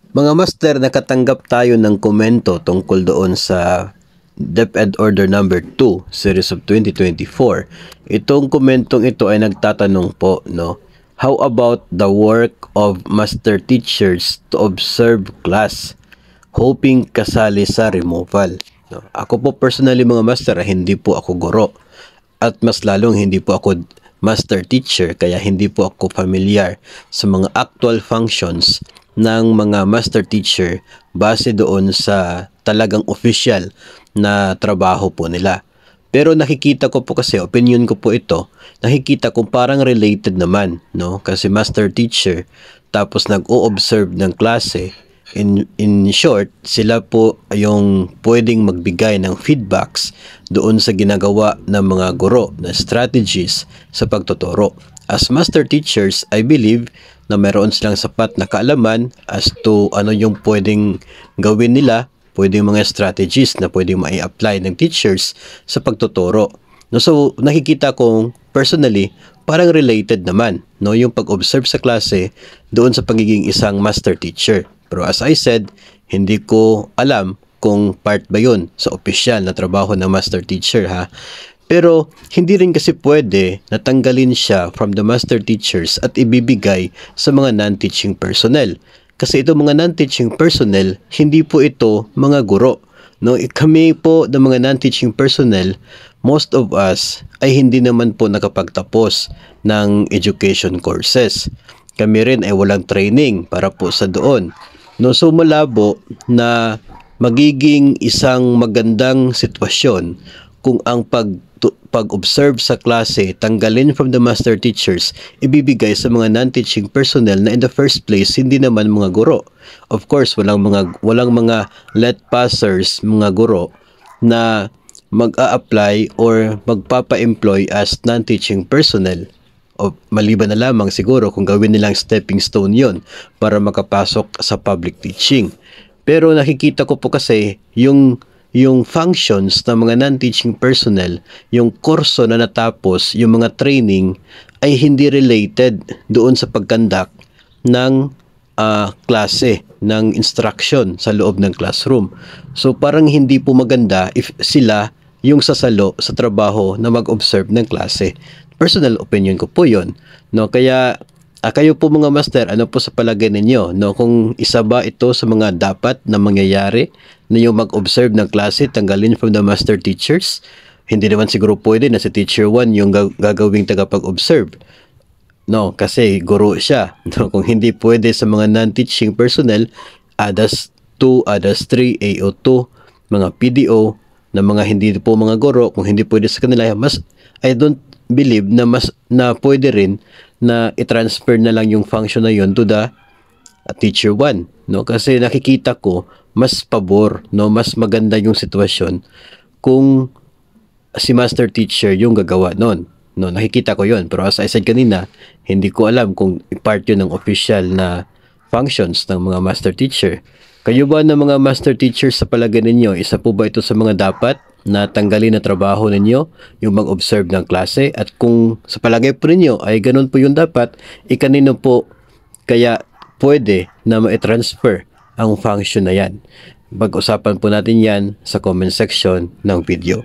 Mga master, nakatanggap tayo ng komento tungkol doon sa DepEd Order number 2, Series of 2024. Itong komentong ito ay nagtatanong po, no? How about the work of master teachers to observe class, hoping kasali sa removal? No? Ako po personally mga master, hindi po ako guro. At mas lalong hindi po ako master teacher, kaya hindi po ako familiar sa mga actual functions ng mga master teacher base doon sa talagang official na trabaho po nila. Pero nakikita ko po kasi, opinion ko po ito, nakikita ko parang related naman, no? Kasi master teacher, tapos nag-o-observe ng klase. In short, sila po yung pwedeng magbigay ng feedbacks doon sa ginagawa ng mga guro na strategies sa pagtuturo. As master teachers, I believe na meron silang sapat na kaalaman as to ano yung pwedeng gawin nila, pwedeng mga strategies na pwedeng mai-apply ng teachers sa pagtuturo. No, so nakikita kong personally parang related naman, no, yung pag-observe sa klase doon sa pagiging isang master teacher. Pero as I said, hindi ko alam kung part ba yun sa opisyal na trabaho ng master teacher, ha. Pero hindi rin kasi pwede natanggalin siya from the master teachers at ibibigay sa mga non-teaching personnel. Kasi ito mga non-teaching personnel, hindi po ito mga guro. No, kami po ng mga non-teaching personnel, most of us ay hindi naman po nakapagtapos ng education courses. Kami rin ay walang training para po sa doon. No, so malabo na magiging isang magandang sitwasyon kung ang pag-observe sa klase tanggalin from the master teachers, ibibigay sa mga non-teaching personnel na in the first place hindi naman mga guro. Of course, walang mga let passers, mga guro na mag-a-apply or magpapa-employ as non-teaching personnel. O maliban na lamang siguro kung gawin nilang stepping stone yon para makapasok sa public teaching. Pero nakikita ko po kasi yung functions ng mga non-teaching personnel, yung kurso na natapos, yung mga training ay hindi related doon sa pagkandak ng klase, ng instruction sa loob ng classroom. So parang hindi po maganda if sila yung sasalo sa trabaho na mag-observe ng klase. Personal opinion ko po yon, no? Kaya kayo po mga master, ano po sa palagay ninyo, no? Kung isa ba ito sa mga dapat na mangyayari na yung mag-observe ng klase tanggalin from the master teachers? Hindi naman siguro pwede na si teacher 1 yung gagawing tagapag-observe, no? Kasi guro siya, no? Kung hindi pwede sa mga non-teaching personnel, ADAS 2, ADAS 3, AO2, mga PDO na mga hindi po mga guro, kung hindi pwede sa kanila, I don't believe na pwede rin na i-transfer na lang yung function na yun to the teacher 1, no? Kasi nakikita ko mas pabor, no, mas maganda yung sitwasyon kung si master teacher yung gagawa nun, no? Nakikita ko yun, pero as I said kanina, hindi ko alam kung part yun ng official na functions ng mga master teacher. Kayo ba ng mga master teachers sa palagay ninyo, isa po ba ito sa mga dapat na tanggalin na trabaho ninyo, yung mag-observe ng klase? At kung sa palagay po ninyo ay ganun po yung dapat, ikanino po kaya pwede na ma-transfer ang function na yan? Pag-usapan po natin yan sa comment section ng video.